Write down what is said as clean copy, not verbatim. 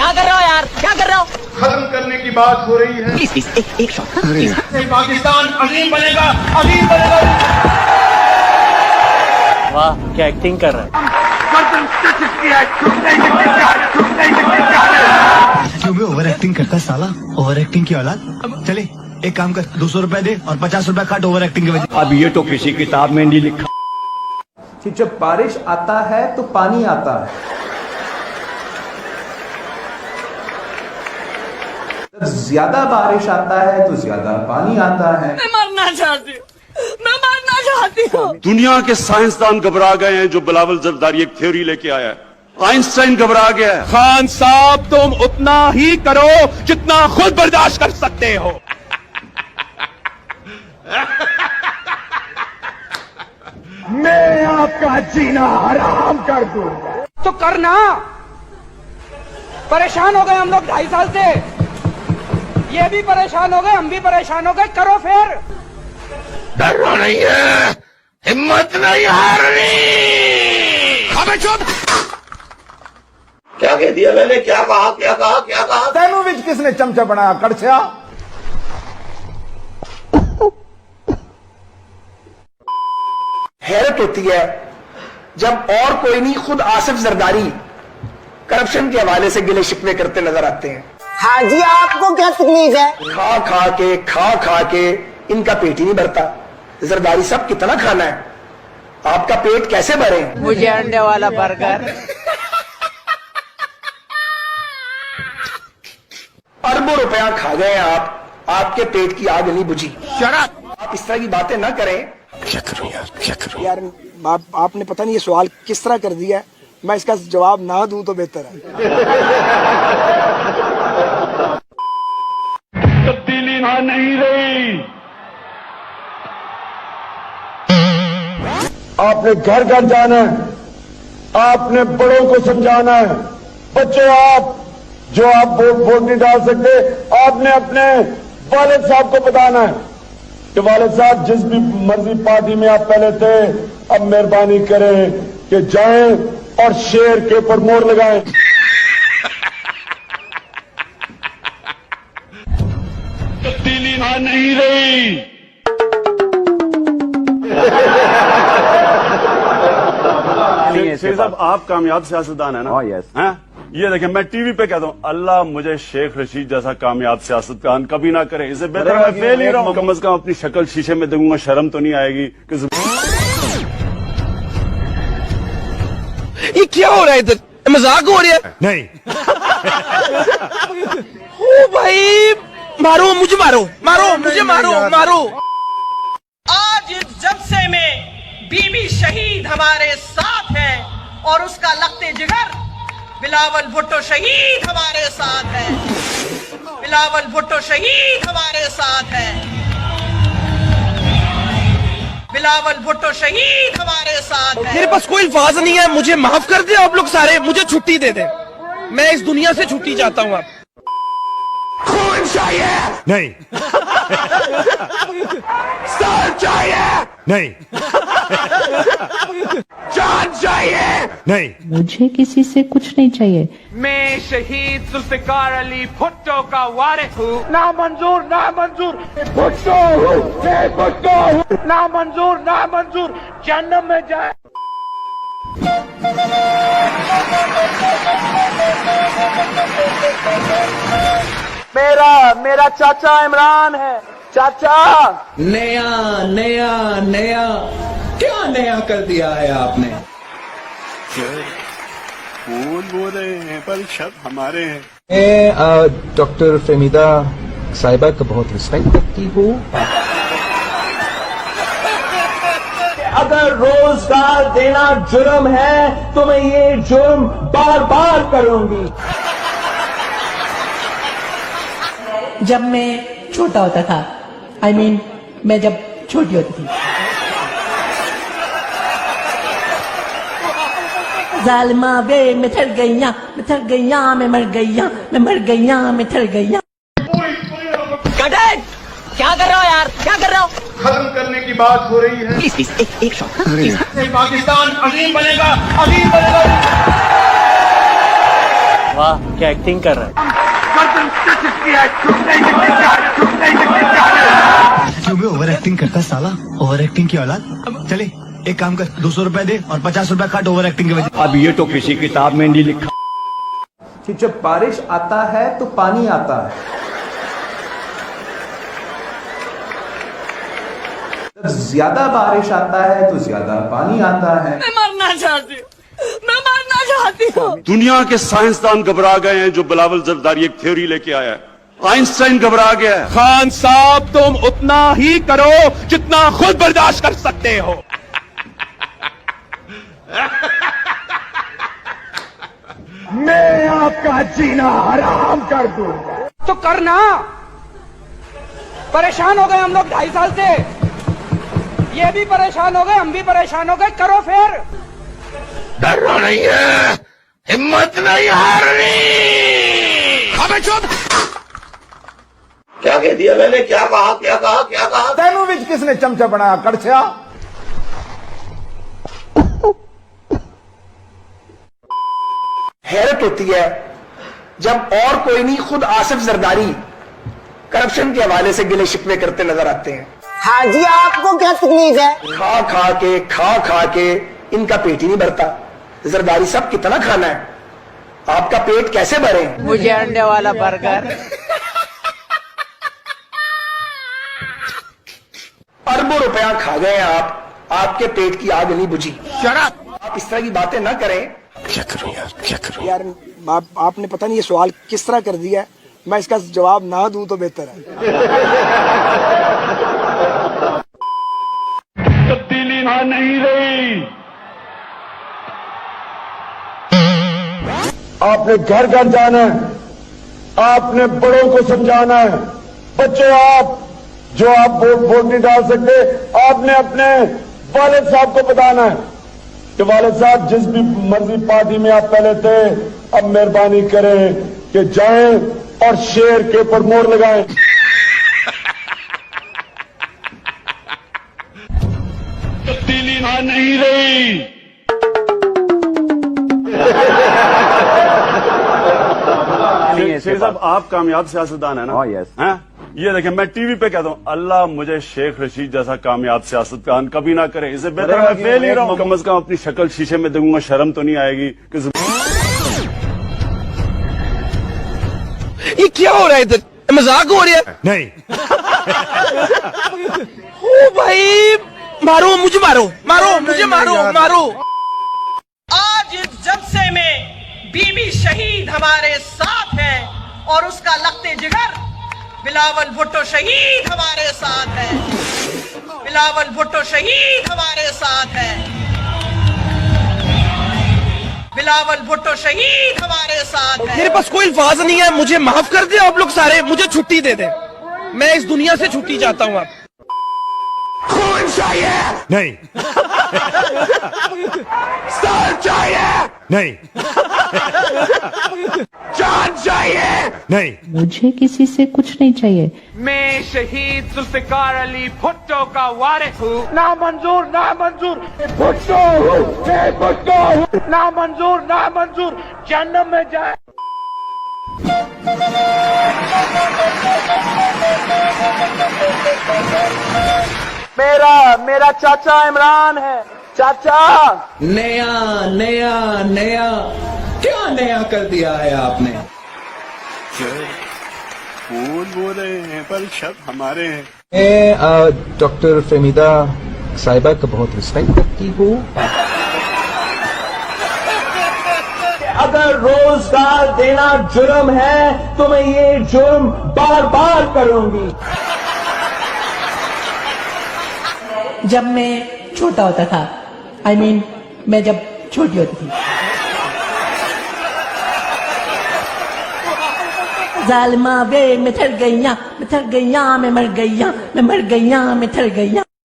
क्या कर रहे हो यार, क्या कर रहे हो? खत्म करने की बात हो रही है। प्लीज प्लीज एक शॉट। पाकिस्तान अजीम बनेगा, अजीम बनेगा। वाह क्या एक्टिंग कर रहा है। क्यों भी ओवर एक्टिंग करता है साला, ओवर एक्टिंग की औलाद। चले एक काम कर, 200 रुपए दे और 50 रुपए काट ओवर एक्टिंग के वजह। अब ये तो किसी किताब में नहीं लिखा कि जब बारिश आता है तो पानी आता है, जब ज्यादा बारिश आता है तो ज्यादा पानी आता है। मैं मरना चाहती हूँ, मैं मरना चाहती हूँ। दुनिया के साइंसदान घबरा गए हैं जो बिलावल जरदारी एक थ्योरी लेके आया है। आइंस्टाइन घबरा गया है। खान साहब तुम उतना ही करो जितना खुद बर्दाश्त कर सकते हो। मैं आपका जीना हराम कर दूंगा। तो करना, परेशान हो गए हम लोग 2.5 साल से, ये भी परेशान हो गए, हम भी परेशान हो गए, करो फिर। डरना नहीं है, हिम्मत नहीं हारनी। अबे चुप। क्या कह दिया मैंने, क्या कहा क्या कहा क्या कहा? तेनू विच किसने चमचा बनाया, कड़छा? हैरत होती है जब और कोई नहीं, खुद आसिफ जरदारी करप्शन के हवाले से गिले शिकवे करते नजर आते हैं। हाजी आपको क्या तकलीफ है? खा खा के इनका पेट ही नहीं भरता। जरदारी साहब कितना खाना है, आपका पेट कैसे भरे? मुझे अंडे वाला बर्गर। अरबों रुपया खा गए आप, आपके पेट की आग नहीं बुझी। आप इस तरह की बातें ना करें। क्या करूं यार, क्या करूं यार आपने पता नहीं ये सवाल किस तरह कर दिया है, मैं इसका जवाब ना दूं तो बेहतर है। तब्दीली ना नहीं रही। आपने घर घर जाना है, आपने बड़ों को समझाना है। बच्चों आप जो आप वोट नहीं डाल सकते, आपने अपने वालिद साहब को बताना है कि वालिद साहब जिस भी मर्जी पार्टी में आप पहले थे, अब मेहरबानी करें कि जाएं और शेर के ऊपर मोहर लगाएं। तब्दीली ना नहीं रही। शेख साहब आप कामयाब सियासतदान है ना? यस। हैं? ये देखें, मैं टीवी पे कहता हूँ अल्लाह मुझे शेख रशीद जैसा कामयाब सियासतदान कभी ना करे। इससे बेहतर मैं फेल ही रहा हूँ। कम से कम अपनी शक्ल शीशे में देखूंगा, शर्म तो नहीं आएगी कि ये क्या हो रहा है इधर, मजाक हो रहा है? नहीं ओ भाई मारो मुझे, मारो मारो मुझे, मारो मारो। आज इस जलसे में बीबी शहीद हमारे साथ है और उसका लखते जिगर बिलावल भुट्टो शहीद हमारे साथ है। बिलावल भुट्टो शहीद हमारे साथ है। बिलावल भुट्टो शहीद हमारे साथ है। मेरे पास कोई अल्फाज नहीं है, मुझे माफ कर दे आप लोग सारे, मुझे छुट्टी दे दे, मैं इस दुनिया से छुट्टी चाहता हूँ। आप खून चाहिए नहीं सर चाहिए नहीं जान चाहिए नहीं। मुझे किसी से कुछ नहीं चाहिए। मैं शहीद जुल्फिकार अली भुट्टो का वारिस हूँ। ना मंजूर, ना मंजूर, भुट्टो हूँ, मैं भुट्टो हूँ। ना मंजूर, ना मंजूर, जन्नत में जाए। मेरा चाचा इमरान है। चाचा नया नया नया क्या नया कर दिया है आपने? बोल रहे हैं पर शब्द हमारे हैं। मैं डॉक्टर फहमीदा साहिबा का बहुत रिस्पेक्ट करती हूँ। अगर रोजगार देना जुर्म है तो मैं ये जुर्म बार बार करूंगी। जब मैं छोटा होता था, मैं जब छोटी होती थी, जालिमा वे मैं थर गईया, मैं मर गईया, मैं मर गईया, मैं थर गईया। क्या कर रहे हो यार, क्या कर रहे हो? खत्म करने की बात हो रही है। प्लीज प्लीज एक शॉट। पाकिस्तान अजीम बनेगा, अजीम बनेगा। वाह क्या एक्टिंग कर रहा है। क्यों भी ओवर एक्टिंग करता है साला, ओवर एक्टिंग की औलाद। चले एक काम कर, 200 रुपए दे और 50 रुपए काट ओवर एक्टिंग के वजह। अब ये तो किसी किताब में नहीं लिखा कि जब बारिश आता है तो पानी आता है, जब ज्यादा बारिश आता है तो ज्यादा पानी आता है। मैं मरना चाहती हूँ, मैं मरना चाहती हूँ। दुनिया के साइंसदान घबरा गए हैं जो बिलावल जरदारी एक थ्योरी लेके आया है। आइंस्टाइन घबरा गया है। खान साहब तुम उतना ही करो जितना खुद बर्दाश्त कर सकते हो। मैं आपका जीना हराम कर दूंगा। तो करना, परेशान हो गए हम लोग 2.5 साल से, ये भी परेशान हो गए, हम भी परेशान हो गए, करो फिर। डरना नहीं है, हिम्मत नहीं हारनी। अबे चुप। क्या कह दिया मैंने? क्या कहा? क्या कहा? क्या कहा? तेनू विच किसने चमचा बनाया कड़छा? हैरत होती है जब और कोई नहीं खुद आसिफ जरदारी करप्शन के हवाले से गिले शिकवे करते नजर आते हैं। हाँ जी, आपको क्या तकलीफ है? खा खा के इनका पेट ही नहीं भरता। जरदारी साहब कितना खाना है? आपका पेट कैसे भरे? मुझे अंडे वाला बर्गर। अरबों रुपया खा गए आप, आपके पेट की आग नहीं बुझी। आप इस तरह की बातें ना करें। क्या करूं यार, क्या करूं यार आपने पता नहीं ये सवाल किस तरह कर दिया है, मैं इसका जवाब ना दूं तो बेहतर है। तब्दीली वहां नहीं रही। आपने घर घर जाना है, आपने बड़ों को समझाना है। बच्चों, आप जो आप वोट नहीं डाल सकते, आपने अपने वालिद साहब को बताना है कि वालिद साहब जिस भी मर्जी पार्टी में आप पहले थे, अब मेहरबानी करें कि जाएं और शेर के ऊपर मोड़ लगाएं। तब्दीली वहां नहीं रही। शेख साहब आप कामयाब सियासतदान है ना? यस। हैं? ये देखें, मैं टीवी पे कहता हूँ, अल्लाह मुझे शेख रशीद जैसा कामयाब सियासतदान कभी ना करे। इससे बेहतर मैं फेल ही रहा हूँ। कम से कम अपनी शक्ल शीशे में देखूंगा, शर्म तो नहीं आएगी कि ये क्या हो रहा है इधर? मजाक हो रहा है? नहीं। ओ भाई, मारो मुझे, मारो मारो मुझे, मारो मारो। आज इस जलसे में बीबी शहीद हमारे साथ है और उसका लखते जिगर बिलावल भुट्टो शहीद हमारे साथ है। बिलावल भुट्टो शहीद हमारे साथ है। बिलावल भुट्टो शहीद हमारे साथ है। मेरे पास कोई अल्फाज नहीं है, मुझे माफ कर दे आप लोग सारे, मुझे छुट्टी दे दे, मैं इस दुनिया से छुट्टी चाहता हूँ। आप खून चाहिए, नहीं। सर चाहिए, नहीं। जान चाहिए, नहीं। मुझे किसी से कुछ नहीं चाहिए। मैं शहीद जुल्फिकार अली भुट्टो का वारिस हूँ। ना मंजूर, ना मंजूर, भुट्टो हूँ, मैं भुट्टो हूँ। ना मंजूर, ना मंजूर, जन्नत में जाए। मेरा चाचा इमरान है। चाचा, नया नया नया क्या नया कर दिया है आपने? फूल बोल रहे हैं पर शब्द हमारे हैं। मैं डॉक्टर फहमीदा साहिबा का बहुत रिस्पेक्ट करती हूँ। अगर रोजगार देना जुर्म है तो मैं ये जुर्म बार बार करूंगी। जब मैं छोटा होता था, I mean, मैं जब छोटी होती थी। जालिमा वे मैं थर गईया, मैं थर गईया, मैं मर गईया, मैं मर गईया, मैं थर गईया।